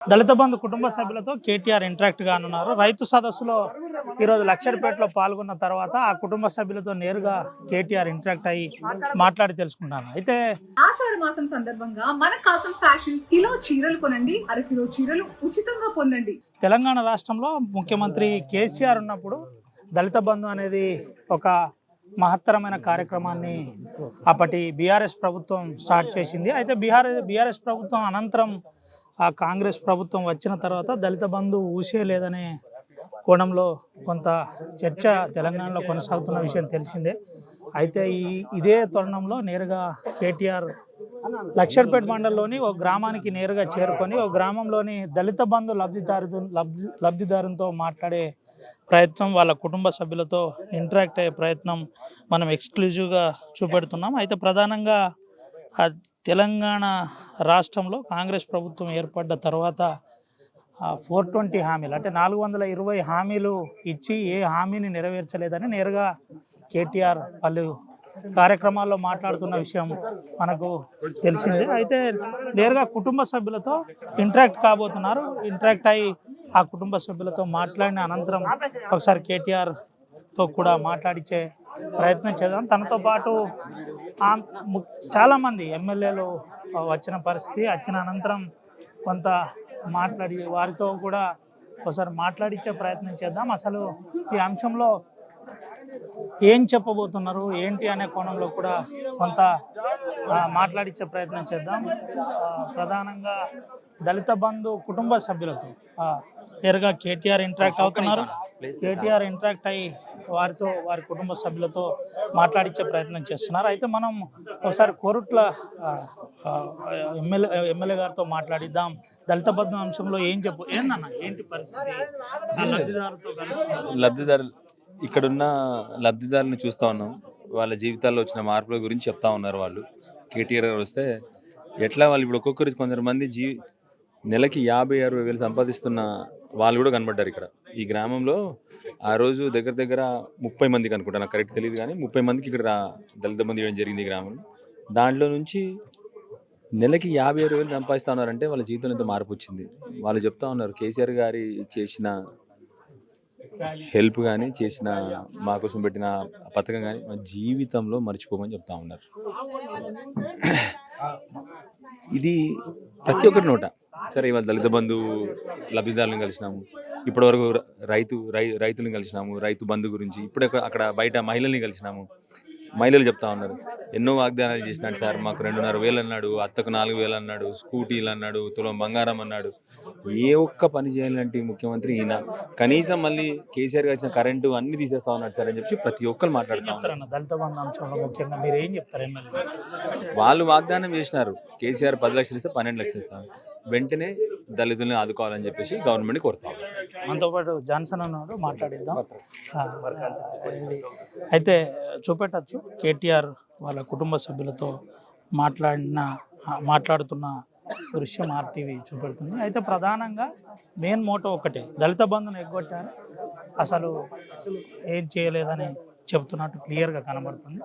దళిత బంధు కుటుంబ సభ్యులతో కేటీఆర్ ఇంటరాక్ట్ కానున్నారు. రైతు సదస్సులో ఈరోజు లక్షర్పేటలో పాల్గొన్న తర్వాత ఆ కుటుంబ సభ్యులతో నేరుగా కేటీఆర్ ఇంటరాక్ట్ అయ్యి మాట్లాడి తెలుసుకున్నారు. అయితే ఆషాఢ మాసం సందర్భంగా మన కాసం ఫ్యాషన్స్ కిలో చీరలు కొనండి, అరకిలో చీరలు ఉచితంగా పొందండి. తెలంగాణ రాష్ట్రంలో ముఖ్యమంత్రి కేసీఆర్ ఉన్నప్పుడు దళిత బంధు అనేది ఒక మహత్తరమైన కార్యక్రమాన్ని అప్పటి బీఆర్ఎస్ ప్రభుత్వం స్టార్ట్ చేసింది. అయితే బీఆర్ఎస్ ప్రభుత్వం అనంతరం ఆ కాంగ్రెస్ ప్రభుత్వం వచ్చిన తర్వాత దళిత బంధు ఊసే లేదనే కోణంలో కొంత చర్చ తెలంగాణలో కొనసాగుతున్న విషయం తెలిసిందే. అయితే ఇదే తరుణంలో నేరుగా కేటీఆర్ లక్షర్పేట మండలంలోని ఒక గ్రామానికి నేరుగా చేరుకొని ఒక గ్రామంలోని దళిత బంధు లబ్ధిదారునితో మాట్లాడే ప్రయత్నం, వాళ్ళ కుటుంబ సభ్యులతో ఇంటరాక్ట్ అయ్యే ప్రయత్నం మనం ఎక్స్క్లూజివ్గా చూపెడుతున్నాం. అయితే ప్రధానంగా తెలంగాణ రాష్ట్రంలో కాంగ్రెస్ ప్రభుత్వం ఏర్పడ్డ తర్వాత 420 హామీలు అంటే 420 హామీలు ఇచ్చి ఏ హామీని నెరవేర్చలేదని నేరుగా కేటీఆర్ పలు కార్యక్రమాల్లో మాట్లాడుతున్న విషయం మనకు తెలిసిందే. అయితే నేరుగా కుటుంబ సభ్యులతో ఇంటరాక్ట్ కాబోతున్నారు. ఇంటరాక్ట్ అయ్యి ఆ కుటుంబ సభ్యులతో మాట్లాడిన అనంతరం ఒకసారి కేటీఆర్తో కూడా మాట్లాడించే ప్రయత్నం చేద్దాం. తనతో పాటు చాలామంది ఎమ్మెల్యేలు వచ్చిన పరిస్థితి, వచ్చిన అనంతరం కొంత మాట్లాడి వారితో కూడా ఒకసారి మాట్లాడించే ప్రయత్నం చేద్దాం. అసలు ఈ అంశంలో ఏం చెప్పబోతున్నారు ఏంటి అనే కోణంలో కూడా కొంత మాట్లాడించే ప్రయత్నం చేద్దాం. ప్రధానంగా దళిత బంధు కుటుంబ సభ్యులతో నేరుగా కేటీఆర్ ఇంటరాక్ట్ అవుతున్నారు. కేటీఆర్ ఇంటరాక్ట్ అయ్యి వారి కుటుంబ సభ్యులతో మాట్లాడించే ప్రయత్నం చేస్తున్నారు. అయితే మనం ఒకసారి కోరుట్ల ఎమ్మెల్యే గారితో మాట్లాడిద్దాం. దళిత బంధు అంశంలో ఏంటి పరిస్థితి? లబ్ధిదారులు ఇక్కడున్న లబ్ధిదారులను చూస్తూ ఉన్నాం. వాళ్ళ జీవితాల్లో వచ్చిన మార్పుల గురించి చెప్తా ఉన్నారు. వాళ్ళు కేటీఆర్ గారు వస్తే ఎట్లా వాళ్ళు ఇప్పుడు ఒక్కొక్కరు కొందరు నెలకి 50-60 వేలు సంపాదిస్తున్న వాళ్ళు కూడా కనబడ్డారు ఇక్కడ ఈ గ్రామంలో. ఆ రోజు దగ్గర 30 మందికి అనుకుంటా, నాకు కరెక్ట్ తెలియదు కానీ 30 మందికి ఇక్కడ దళిత బంధు ఇవ్వడం జరిగింది ఈ గ్రామంలో. దాంట్లో నుంచి నెలకి 50-60 వేలు సంపాదిస్తూ ఉన్నారంటే వాళ్ళ జీవితంలో ఎంత మార్పు వచ్చింది. వాళ్ళు చెప్తా ఉన్నారు కేసీఆర్ గారి చేసిన హెల్ప్ కానీ, చేసిన మా కోసం పెట్టిన పథకం కానీ మా జీవితంలో మర్చిపోమని చెప్తా ఉన్నారు. ఇది ప్రతి ఒక్కరి నోట. సరే, ఇవాళ దళిత బంధు లబ్ధిదారులను కలిసినాము, ఇప్పటివరకు రైతులను కలిసినాము, రైతు బంధు గురించి. ఇప్పుడే అక్కడ బయట మహిళల్ని కలిసినాము. మహిళలు చెప్తా ఉన్నారు ఎన్నో వాగ్దానాలు చేసినాడు సార్, మాకు 2,500 అన్నాడు, అత్తకు 4,000 అన్నాడు, స్కూటీలు అన్నాడు, తులం బంగారం అన్నాడు. ఏ ఒక్క పని చేయాలంటే ముఖ్యమంత్రి ఈయన. కనీసం మళ్ళీ కేసీఆర్ గారు వచ్చిన కరెంటు అన్ని తీసేస్తా ఉన్నాడు సార్ అని చెప్పి ప్రతి ఒక్కరు మాట్లాడుతూ ఉన్నారు. దళిత బంధు అంశంలో ముఖ్యంగా మీరు ఏం చెప్తారు? వాళ్ళు వాగ్దానం చేసినారు కేసీఆర్ 10 లక్షలు ఇస్తే 12 లక్షలు ఇస్తాను, వెంటనే దళితుల్ని ఆదుకోవాలని చెప్పేసి గవర్నమెంట్ కోరుతాం. మనతో పాటు జాన్సన్ అన్నాడు, మాట్లాడిద్దాం. అయితే చూపెట్టచ్చు కేటీఆర్ వాళ్ళ కుటుంబ సభ్యులతో మాట్లాడుతున్న దృశ్యం ఆర్టీవీ చూపెడుతుంది. అయితే ప్రధానంగా మెయిన్ మోటో ఒకటే, దళిత బంధును ఎగ్గొట్టారు, అసలు ఏం చేయలేదని చెబుతున్నట్టు క్లియర్గా కనబడుతుంది.